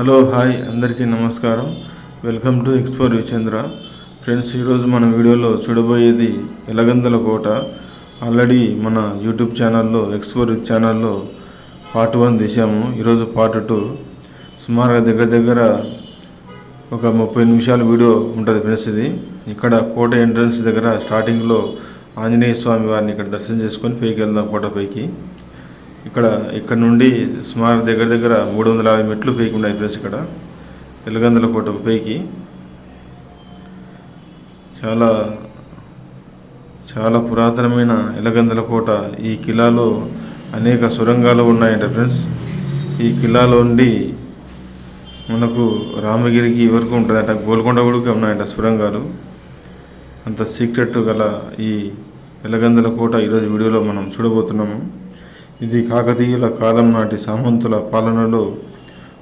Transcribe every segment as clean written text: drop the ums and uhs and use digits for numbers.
Hello hi అందరికీ నమస్కారం. Welcome to explore Vichendra. Friends, ఈరోజు మన వీడియోలో చూడబోయేది ఎలగందుల కోట. ఆల్రెడీ మన యూట్యూబ్ ఛానల్లో ఎక్స్ప్లోర్ ఛానల్లో పార్ట్ 1 తీసాము. ఈరోజు పార్ట్ 2. సుమారుగా దగ్గర ఒక 30 నిమిషాల వీడియో ఉంటుంది ఫ్రెండ్స్. ఇది ఇక్కడ కోట ఎంట్రన్స్ దగ్గర స్టార్టింగ్లో ఆంజనేయ స్వామి వారిని ఇక్కడ దర్శనం చేసుకొని పైకి వెళ్దాం. కోట పైకి ఇక్కడ నుండి సుమారు దగ్గర 350 మెట్లు పైకి ఉన్నాయి ఫ్రెండ్స్. ఇక్కడ ఎలగందుల కోట పైకి చాలా చాలా పురాతనమైన ఎలగందుల కోట. ఈ కిలాలో అనేక సొరంగాలు ఉన్నాయంట ఫ్రెండ్స్. ఈ కిలాలో నుండి మనకు రామగిరికి వరకు ఉంటుందంట, గోల్కొండ కూడా ఉన్నాయంట సొరంగాలు. అంత సీక్రెట్ గల ఈ ఎలగందుల కోట ఈరోజు వీడియోలో మనం చూడబోతున్నాము. ఇది కాకతీయుల కాలం నాటి సామంతుల పాలనలో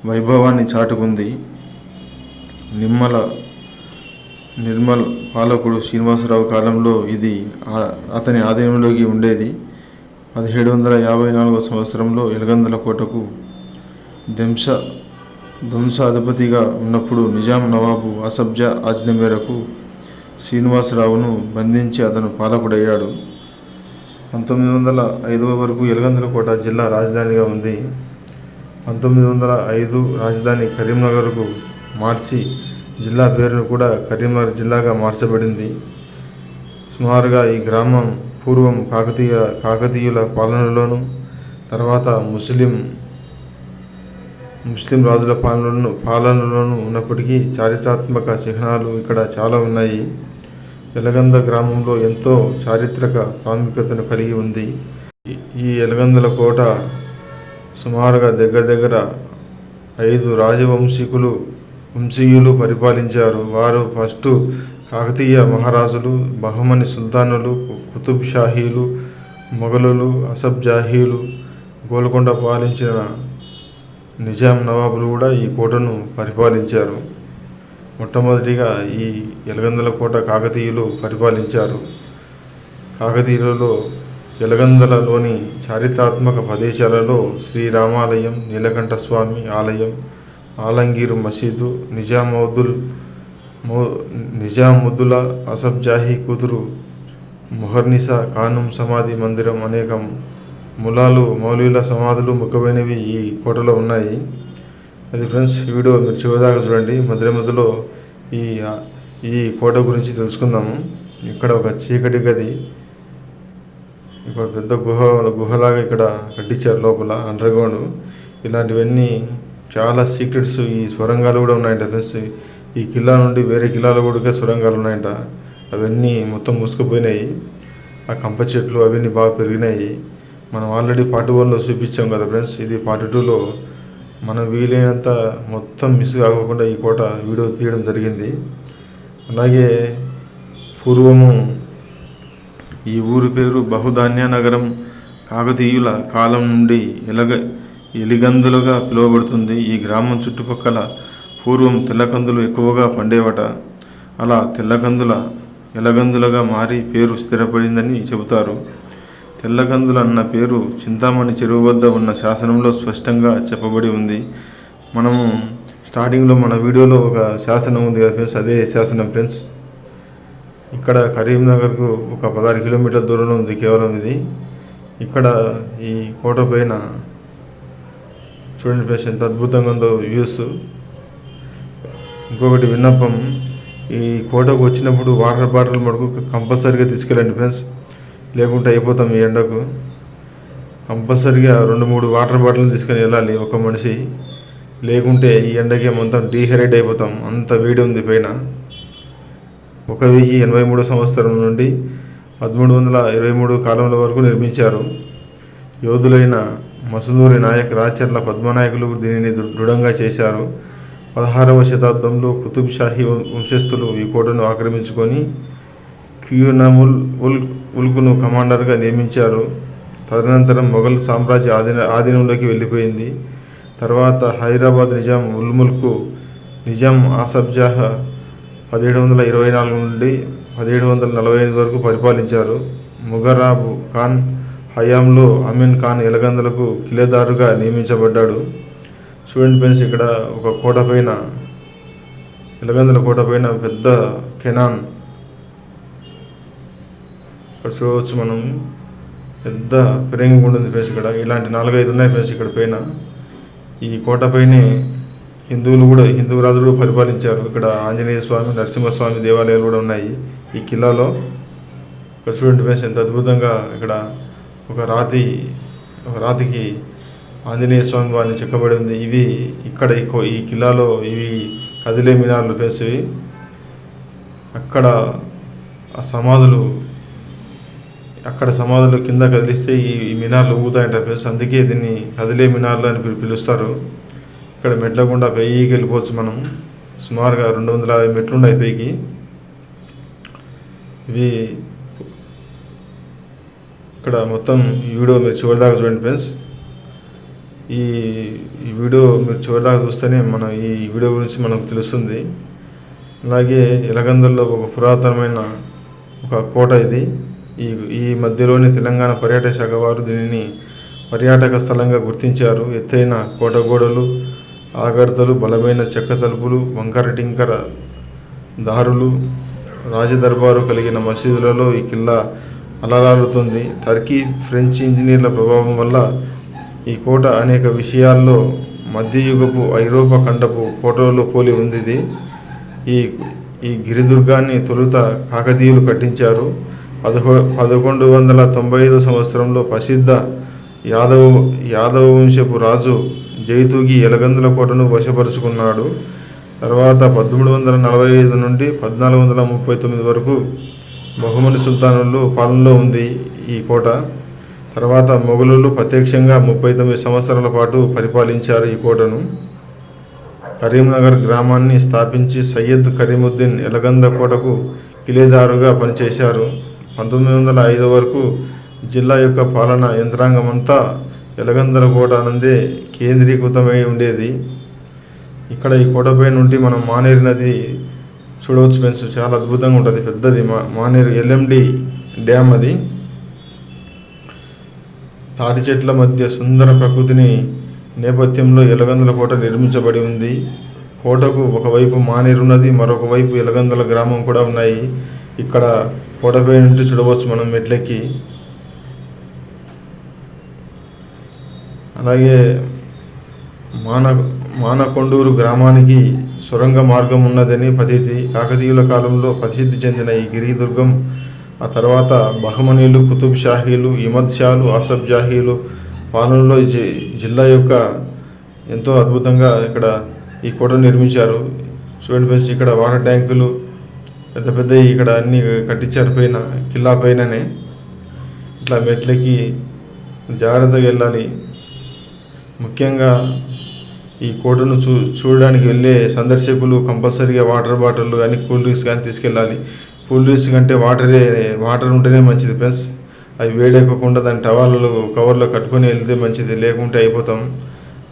వైభవాన్ని చాటుకుంది. నిర్మల్ పాలకుడు శ్రీనివాసరావు కాలంలో ఇది అతని ఆధీనంలోకి ఉండేది. 1754 సంవత్సరంలో ఎలగందుల కోటకు ధ్వంసాధిపతిగా ఉన్నప్పుడు నిజాం నవాబు అసబ్జా ఆజ్ఞ మేరకు శ్రీనివాసరావును బంధించి అతను పాలకుడయ్యాడు. 1905 వరకు ఎలగందుల కోట జిల్లా రాజధానిగా ఉంది. 1905 రాజధాని కరీంనగర్కు మార్చి జిల్లా పేరును కూడా కరీంనగర్ జిల్లాగా మార్చబడింది. సుమారుగా ఈ గ్రామం పూర్వం కాకతీయుల పాలనలోను, తర్వాత ముస్లిం రాజుల పాలనలోను ఉన్నప్పటికీ చారిత్రాత్మక చిహ్నాలు ఇక్కడ చాలా ఉన్నాయి. ఎలగంద గ్రామంలో ఎంతో చారిత్రక ప్రాముఖ్యతను కలిగి ఉంది. ఈ ఎలగందుల కోట సుమారుగా దగ్గర 5 వంశీయులు పరిపాలించారు. వారు ఫస్ట్ కాకతీయ మహారాజులు, బహమని సుల్తానులు, కుతుబ్ షాహీలు, మొఘలులు, అసబ్జాహీలు, గోల్కొండ పాలించిన నిజాం నవాబులు కూడా ఈ కోటను పరిపాలించారు. మొట్టమొదటిగా ఈ ఎలగందుల కోట కాకతీయులు పరిపాలించారు. కాకతీయులలో ఎలగందులలోని చారిత్రాత్మక ప్రదేశాలలో శ్రీరామాలయం, నీలకంఠస్వామి ఆలయం, ఆలంగీరు మసీదు, నిజాముద్దుల అసబ్జాహీ కూతురు మొహర్నిసా ఖానుం సమాధి మందిరం, అనేక మౌలీల సమాధులు ముఖ్యమైనవి ఈ కోటలో ఉన్నాయి. అది ఫ్రెండ్స్, వీడియో మీరు చివరిదాకా చూడండి. మధ్యలో ఈ కోట గురించి తెలుసుకుందాము. ఇక్కడ ఒక చీకటి గది, ఇక్కడ పెద్ద గుహలాగా ఇక్కడ కట్టించారు లోపల అండర్గ్రౌండ్. ఇలాంటివన్నీ చాలా సీక్రెట్స్. ఈ సొరంగాలు కూడా ఉన్నాయంట ఫ్రెండ్స్. ఈ కిల్లా నుండి వేరే కిల్లాలో కూడా సొరంగాలు ఉన్నాయంట. అవన్నీ మొత్తం మూసుకుపోయినాయి. ఆ కంప చెట్లు అవన్నీ బాగా పెరిగినాయి. మనం ఆల్రెడీ పార్ట్ 1లో చూపించాం కదా ఫ్రెండ్స్. ఇది పార్ట్ 2లో మనం వీలైనంత మొత్తం మిస్ కాకుండా ఈ కోట వీడియో తీయడం జరిగింది. అలాగే పూర్వము ఈ ఊరి పేరు బహుధాన్య నగరం. కాకతీయుల కాలం నుండి ఎలిగందులుగా పిలువబడుతుంది. ఈ గ్రామం చుట్టుపక్కల పూర్వం తెల్లకందులు ఎక్కువగా పండేవట. అలా ఎలగందులుగా మారి పేరు స్థిరపడిందని చెబుతారు. తెల్లకందులు అన్న పేరు చింతామణి చెరువు వద్ద ఉన్న శాసనంలో స్పష్టంగా చెప్పబడి ఉంది. మనము స్టార్టింగ్లో మన వీడియోలో ఒక శాసనం ఉంది కదా ఫ్రెండ్స్, అదే శాసనం ఫ్రెండ్స్. ఇక్కడ కరీంనగర్కు ఒక 16 కిలోమీటర్ల దూరంలో ఉంది కేవలం ఇది. ఇక్కడ ఈ కోట పైన చూడండి ఫ్రెండ్స్ ఎంత అద్భుతంగా ఉందో వ్యూస్. ఇంకొకటి విన్నపం, ఈ కోటకు వచ్చినప్పుడు వాటర్ బాటిల్ మటుకు కంపల్సరీగా తీసుకెళ్ళండి ఫ్రెండ్స్, లేకుంటే అయిపోతాం ఈ ఎండకు. కంపల్సరీగా 2-3 వాటర్ బాటిల్ తీసుకొని వెళ్ళాలి ఒక మనిషి, లేకుంటే ఈ ఎండకి మొత్తం డీహైడ్రేట్ అయిపోతాం. అంత వేడి ఉంది పైన. 1083 సంవత్సరం నుండి 1323 కాలంలో వరకు నిర్మించారు. యోధులైన మసునూరి నాయక్, రాచర్ల పద్మనాయకులు దీనిని దృఢంగా చేశారు. 16వ శతాబ్దంలో కుతుబ్ షాహీ వంశస్థులు ఈ కోటను ఆక్రమించుకొని ఉల్కును కమాండర్గా నియమించారు. తదనంతరం మొఘల్ సామ్రాజ్య ఆధీనంలోకి వెళ్ళిపోయింది. తర్వాత హైదరాబాద్ నిజాం ఆసబ్జాహ్ 1724 నుండి 1745 వరకు పరిపాలించారు. ముగరాబ్ ఖాన్ హయాంలో అమీన్ ఖాన్ ఎలగందులకు కిలేదారుగా నియమించబడ్డాడు. చూడండి ఫ్రెండ్స్, ఇక్కడ ఒక కోట పైన, ఎలగందుల కోట పైన పెద్ద కెనాన్ ఇక్కడ చూడవచ్చు మనం. పెద్ద ఫిరంగి గుండు ఉంది ఫ్రెండ్స్. ఇక్కడ ఇలాంటి 4-5 ఉన్నాయి ఫ్రెండ్స్. ఇక్కడ పైన ఈ కోట పైనే హిందూ రాజులు పరిపాలించారు. ఇక్కడ ఆంజనేయ స్వామి, నరసింహస్వామి దేవాలయాలు కూడా ఉన్నాయి ఈ కిల్లాలో. ఇక్కడ చూడండి ఫ్రెండ్స్, ఎంత అద్భుతంగా ఇక్కడ ఒక రాతికి ఆంజనేయ స్వామి వారిని చెక్కబడి ఉంది. ఇవి ఇక్కడ ఈ కిల్లాలో ఇవి కదిలే మినార్లు ఫ్రెండ్స్. ఇవి అక్కడ సమాధులు కింద కదిలిస్తే ఈ మినార్లు ఊగుతాయంట ఫ్రెండ్స్. అందుకే దీన్ని కదిలే మినార్లు అని పిలుస్తారు. ఇక్కడ మెట్ల గుండా పైకి వెళ్ళిపోవచ్చు మనం. సుమారుగా 250 మెట్లు ఉన్నాయి పైకి. ఇవి ఇక్కడ మొత్తం ఈ వీడియో మీరు చివరిదాకా చూడండి ఫ్రెండ్స్. ఈ వీడియో మీరు చివరిదాకా చూస్తేనే ఈ వీడియో గురించి మనకు తెలుస్తుంది. అలాగే ఎలగందుల్లో ఒక పురాతనమైన ఒక కోట ఇది. ఈ మధ్యలోని తెలంగాణ పర్యాటక శాఖ వారు దీనిని పర్యాటక స్థలంగా గుర్తించారు. ఎత్తైన కోట గోడలు, ఆగర్తలు, బలమైన చెక్క తలుపులు, వంకర టింకర దారులు, రాజదర్బారు కలిగిన మసీదులలో ఈ కిల్లా అలరారుతుంది. టర్కీ, ఫ్రెంచ్ ఇంజనీర్ల ప్రభావం వల్ల ఈ కోట అనేక విషయాల్లో మధ్యయుగపు ఐరోపా ఖండపు కోటలలో పోలి ఉంది. ఈ గిరిదుర్గాన్ని తొలుత కాకతీయులు కట్టించారు. 1195 సంవత్సరంలో ప్రసిద్ధ యాదవ వంశపు రాజు జైతుగి ఎలగందుల కోటను వశపరుచుకున్నాడు. తర్వాత 1345 నుండి 1439 వరకు బహుమని సుల్తానులు పాలనలో ఉంది ఈ కోట. తర్వాత మొఘలులు ప్రత్యక్షంగా 39 సంవత్సరాల పాటు పరిపాలించారు ఈ కోటను. కరీంనగర్ గ్రామాన్ని స్థాపించి సయ్యద్ కరీముద్దీన్ ఎలగంద కోటకు కిలేదారుగా పనిచేశారు. 1905 వరకు జిల్లా యొక్క పాలనా యంత్రాంగమంతా ఎలగందల కోట నందే కేంద్రీకృతమై ఉండేది. ఇక్కడ ఈ కోటపై నుండి మనం మానేరు నది చూడవచ్చు ఫ్రెండ్స్. చాలా అద్భుతంగా ఉంటుంది. పెద్దది మానేరు ఎల్ఎండి డ్యామ్ అది. తాటి చెట్ల మధ్య సుందర ప్రకృతిని నేపథ్యంలో ఎలగందుల కోట నిర్మించబడి ఉంది. కోటకు ఒకవైపు మానేరు నది, మరొక వైపు ఎలగందుల గ్రామం కూడా ఉన్నాయి. ఇక్కడ కోటపై నుండి చూడవచ్చు మనం మెట్లెక్కి. అలాగే మానకొండూరు గ్రామానికి సొరంగ మార్గం ఉన్నదని ప్రతీతి. కాకతీయుల కాలంలో ప్రసిద్ధి చెందిన ఈ గిరిదుర్గం ఆ తర్వాత బహమనీలు, కుతుబ్ షాహీలు, ఇమద్ షాలు, ఆసఫ్ జాహీలు పాలనలో జిల్లా యొక్క ఎంతో అద్భుతంగా ఇక్కడ ఈ కోటను నిర్మించారు. చూడండి ఫ్రెండ్స్, ఇక్కడ వాటర్ ట్యాంకులు పెద్ద పెద్ద ఇక్కడ అన్నీ కట్టించారు పైన, కిల్లా పైననే. ఇట్లా మెట్లకి జాగ్రత్తగా వెళ్ళాలి. ముఖ్యంగా ఈ కోటను చూడడానికి వెళ్ళే సందర్శకులు కంపల్సరీగా వాటర్ బాటిల్ కానీ కూల్ డ్రింక్స్ కానీ తీసుకెళ్ళాలి. కూల్ డ్రింక్స్ కంటే వాటర్ ఉంటేనే మంచిది ఫ్రెండ్స్. అవి వేడెక్కకుండా దాని కవర్లో కట్టుకొని వెళ్తే మంచిది, లేకుంటే అయిపోతాం.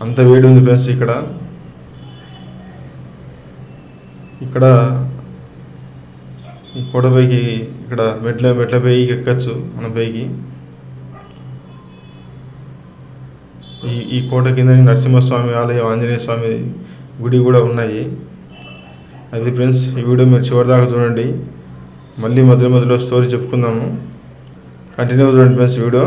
అంత వేడి ఉంది ఫ్రెండ్స్. ఇక్కడ ఈ కోట పైకి ఇక్కడ మెట్ల పైకి ఎక్కచ్చు మన పైకి. ఈ కోట కింద నరసింహస్వామి ఆలయం, ఆంజనేయ స్వామి గుడి కూడా ఉన్నాయి. అది ఫ్రెండ్స్, ఈ వీడియో మీరు చివరిదాకా చూడండి. మళ్ళీ మధ్యలో స్టోరీ చెప్పుకుందాము. కంటిన్యూ చూడండి ఫ్రెండ్స్ వీడియో.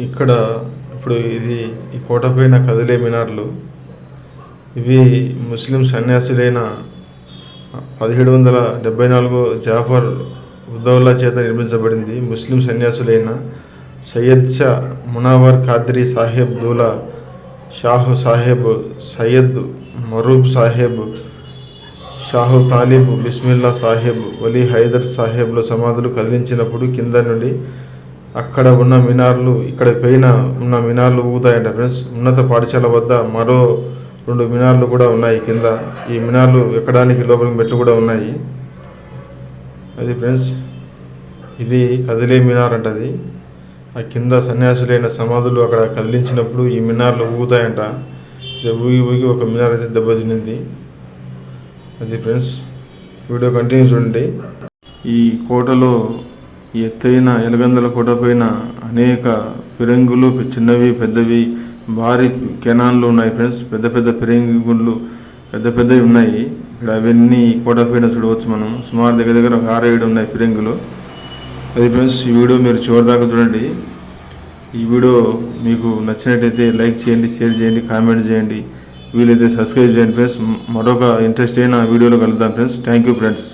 ఇక్కడ ఇప్పుడు ఈ కోట పైన కదిలే మినార్లు. ఇవి ముస్లిం సన్యాసులైన 1774 జాఫర్ ఉద్దౌలా చేత నిర్మించబడింది. ముస్లిం సన్యాసులైన సయ్యద్ షా మునవ్వర్ ఖాద్రీ సాహెబ్ దూలా షాహు సాహెబ్, సయ్యద్ మరూబ్ సాహెబ్, షాహు తాలిబ్, బిస్మిల్లా సాహెబ్, వలీ హైదర్ సాహెబ్ల సమాధులు కదిలించినప్పుడు కింద నుండి అక్కడ ఉన్న మినార్లు ఇక్కడ పైన ఉన్న మినార్లు ఊగుతాయంట ఫ్రెండ్స్. ఉన్నత పాఠశాల వద్ద మరో 2 మినార్లు కూడా ఉన్నాయి కింద. ఈ మినార్లు ఎక్కడానికి లోపలికి మెట్లు కూడా ఉన్నాయి. అది ఫ్రెండ్స్, ఇది కదిలే మినార్ అంటది. ఆ కింద సన్యాసులైన సమాధులు అక్కడ కదిలించినప్పుడు ఈ మినార్లు ఊగుతాయంట. ఊగి ఊగి ఒక మినార్ అయితే దెబ్బతినింది. అది ఫ్రెండ్స్, వీడియో కంటిన్యూ చూడండి. ఈ కోటలో ఈ ఎత్తైన ఎలగందుల కోట పైన అనేక ఫిరంగులు, చిన్నవి పెద్దవి భారీ కెనాన్లు ఉన్నాయి ఫ్రెండ్స్. పెద్ద పెద్ద ఫిరంగులు పెద్ద పెద్దవి ఉన్నాయి ఇక్కడ. అవన్నీ కోట పైన చూడవచ్చు మనం. సుమారు దగ్గర దగ్గర 6-7 ఉన్నాయి ఫిరంగులు. అది ఫ్రెండ్స్, ఈ వీడియో మీరు చివరిదాకా చూడండి. ఈ వీడియో మీకు నచ్చినట్టయితే లైక్ చేయండి, షేర్ చేయండి, కామెంట్ చేయండి, వీలైతే సబ్స్క్రైబ్ చేయండి ఫ్రెండ్స్. మరొక ఇంట్రెస్ట్ అయిన వీడియోలో కలుద్దాం ఫ్రెండ్స్. Thank you friends.